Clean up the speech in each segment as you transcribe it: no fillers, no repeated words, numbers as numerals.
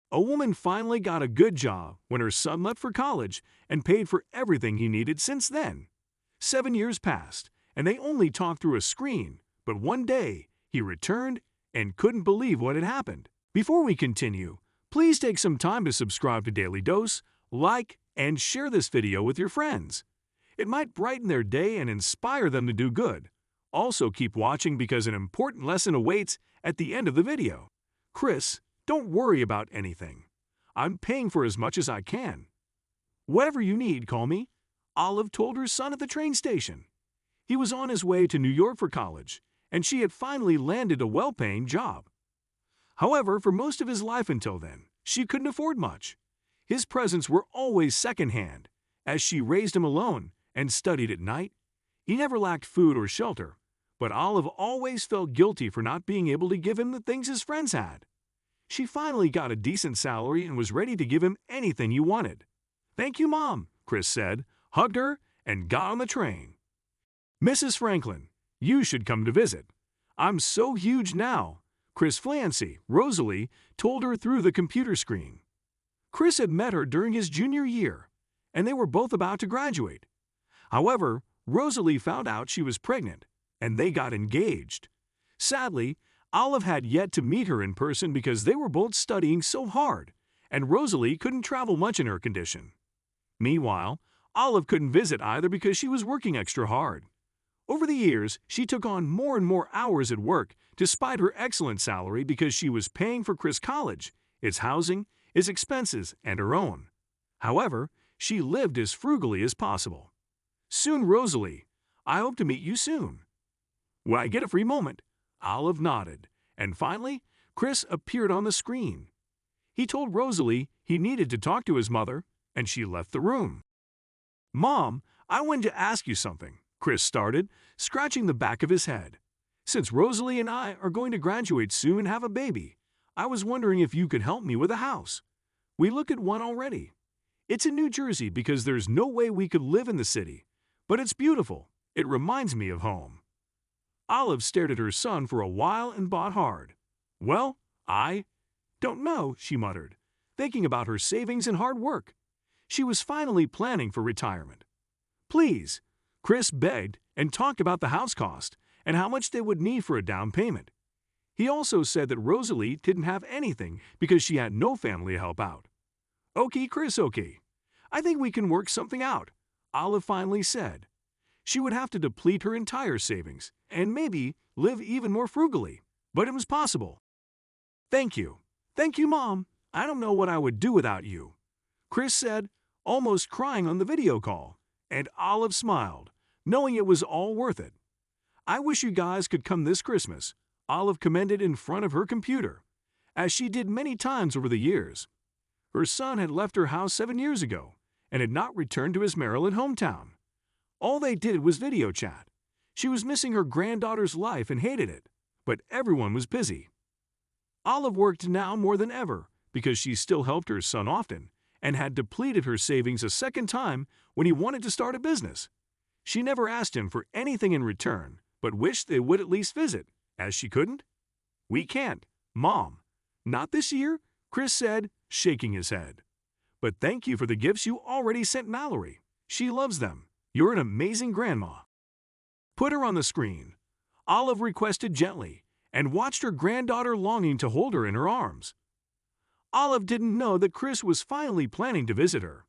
A woman finally got a good job when her son left for college and paid for everything he needed since then. 7 years passed, and they only talked through a screen, but one day he returned and couldn't believe what had happened. Before we continue, please take some time to subscribe to Daily Dose, like, and share this video with your friends. It might brighten their day and inspire them to do good. Also keep watching because an important lesson awaits at the end of the video. Chris, don't worry about anything. I'm paying for as much as I can. Whatever you need, call me, Olive told her son at the train station. He was on his way to New York for college, and she had finally landed a well-paying job. However, for most of his life until then, she couldn't afford much. His presents were always secondhand, as she raised him alone and studied at night. He never lacked food or shelter, but Olive always felt guilty for not being able to give him the things his friends had. She finally got a decent salary and was ready to give him anything he wanted. "Thank you, Mom," Chris said, hugged her, and got on the train. "Mrs. Franklin, you should come to visit. I'm so huge now," Chris Flancy, Rosalie, told her through the computer screen. Chris had met her during his junior year, and they were both about to graduate. However, Rosalie found out she was pregnant, and they got engaged. Sadly, Olive had yet to meet her in person because they were both studying so hard, and Rosalie couldn't travel much in her condition. Meanwhile, Olive couldn't visit either because she was working extra hard. Over the years, she took on more and more hours at work despite her excellent salary because she was paying for Chris' college, its housing, his expenses, and her own. However, she lived as frugally as possible. "Soon, Rosalie. I hope to meet you soon." "When I get a free moment," Olive nodded, and finally, Chris appeared on the screen. He told Rosalie he needed to talk to his mother, and she left the room. "Mom, I wanted to ask you something," Chris started, scratching the back of his head. "Since Rosalie and I are going to graduate soon and have a baby, I was wondering if you could help me with a house. We looked at one already. It's in New Jersey because there's no way we could live in the city, but it's beautiful. It reminds me of home." Olive stared at her son for a while and bought hard. "Well, I don't know," she muttered, thinking about her savings and hard work. She was finally planning for retirement. "Please," Chris begged and talked about the house cost and how much they would need for a down payment. He also said that Rosalie didn't have anything because she had no family to help out. "Okay, Chris, okay. I think we can work something out," Olive finally said. She would have to deplete her entire savings and maybe live even more frugally, but it was possible. "Thank you. Thank you, Mom. I don't know what I would do without you," Chris said, almost crying on the video call, and Olive smiled, knowing it was all worth it. "I wish you guys could come this Christmas," Olive commended in front of her computer, as she did many times over the years. Her son had left her house 7 years ago and had not returned to his Maryland hometown. All they did was video chat. She was missing her granddaughter's life and hated it, but everyone was busy. Olive worked now more than ever because she still helped her son often and had depleted her savings a second time when he wanted to start a business. She never asked him for anything in return, but wished they would at least visit, as she couldn't. "We can't, Mom. Not this year," Chris said, shaking his head. "But thank you for the gifts you already sent Mallory. She loves them. You're an amazing grandma." "Put her on the screen," Olive requested gently, and watched her granddaughter longing to hold her in her arms. Olive didn't know that Chris was finally planning to visit her.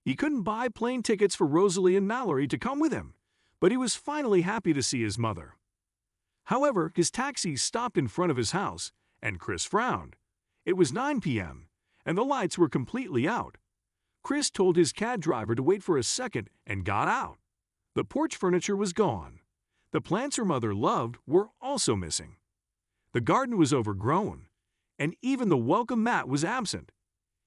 He couldn't buy plane tickets for Rosalie and Mallory to come with him, but he was finally happy to see his mother. However, his taxi stopped in front of his house, and Chris frowned. It was 9 p.m., and the lights were completely out. Chris told his cab driver to wait for a second and got out. The porch furniture was gone. The plants her mother loved were also missing. The garden was overgrown, and even the welcome mat was absent.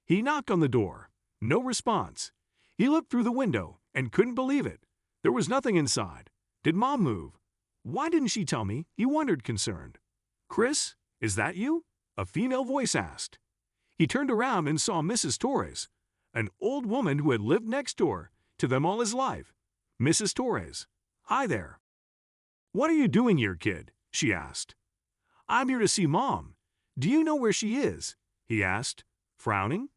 He knocked on the door. No response. He looked through the window and couldn't believe it. There was nothing inside. Did Mom move? Why didn't she tell me? He wondered, concerned. "Chris, is that you?" a female voice asked. He turned around and saw Mrs. Torres, an old woman who had lived next door to them all his life. "Mrs. Torres, hi there." "What are you doing here, kid?" she asked. "I'm here to see Mom. Do you know where she is?" he asked. frowning.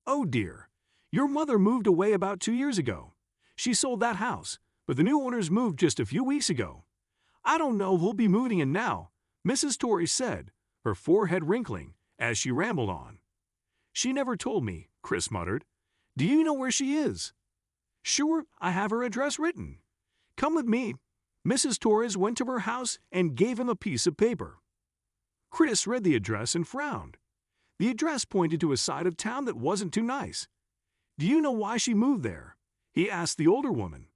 "Oh dear, your mother moved away about 2 years ago. She sold that house, but the new owners moved just a few weeks ago. I don't know who'll be moving in now," Mrs. Torrey said, her forehead wrinkling as she rambled on. "She never told me," Chris muttered. "Do you know where she is?" "Sure, I have her address written." "Come with me." Mrs. Torres went to her house and gave him a piece of paper. Chris read the address and frowned. The address pointed to a side of town that wasn't too nice. "Do you know why she moved there?" he asked the older woman.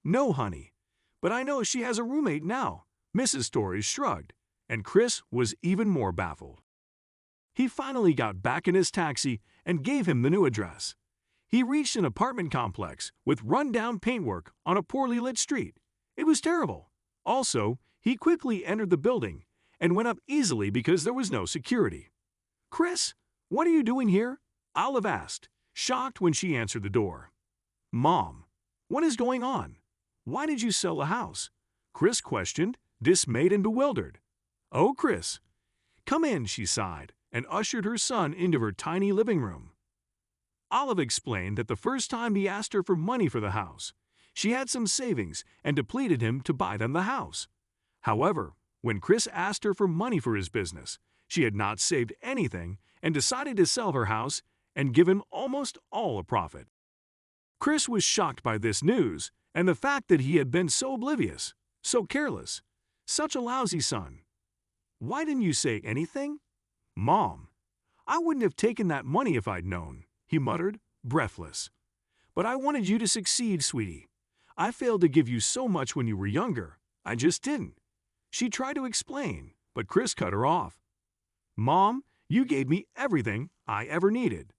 "No, honey, but I know she has a roommate now." Mrs. Torres shrugged, and Chris was even more baffled. He finally got back in his taxi and gave him the new address. He reached an apartment complex with run-down paintwork on a poorly lit street. It was terrible. Also, he quickly entered the building and went up easily because there was no security. "Chris, what are you doing here?" Olive asked, shocked when she answered the door. "Mom, what is going on? Why did you sell the house?" Chris questioned, dismayed and bewildered. "Oh, Chris, come in," she sighed, and ushered her son into her tiny living room. Olive explained that the first time he asked her for money for the house, she had some savings and depleted him to buy them the house. However, when Chris asked her for money for his business, she had not saved anything and decided to sell her house and give him almost all a profit. Chris was shocked by this news and the fact that he had been so oblivious, so careless, such a lousy son. "Why didn't you say anything?" "Mom, I wouldn't have taken that money if I'd known," he muttered, breathless. "But I wanted you to succeed, sweetie. I failed to give you so much when you were younger. I just didn't." She tried to explain, but Chris cut her off. "Mom, you gave me everything I ever needed.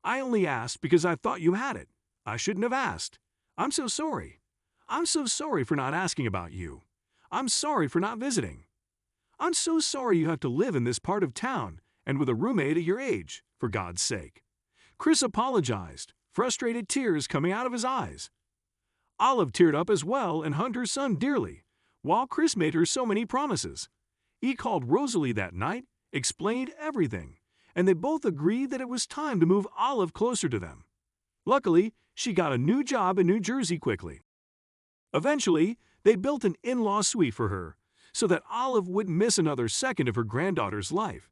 I only asked because I thought you had it. I shouldn't have asked. I'm so sorry. I'm so sorry for not asking about you. I'm sorry for not visiting. I'm so sorry you have to live in this part of town and with a roommate at your age, for God's sake." Chris apologized, frustrated tears coming out of his eyes. Olive teared up as well and hugged her son dearly, while Chris made her so many promises. He called Rosalie that night, explained everything, and they both agreed that it was time to move Olive closer to them. Luckily, she got a new job in New Jersey quickly. Eventually, they built an in-law suite for her, so that Olive wouldn't miss another second of her granddaughter's life.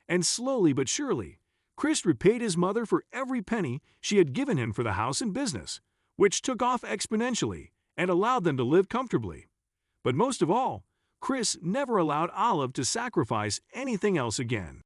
And slowly but surely, Chris repaid his mother for every penny she had given him for the house and business, which took off exponentially and allowed them to live comfortably. But most of all, Chris never allowed Olive to sacrifice anything else again.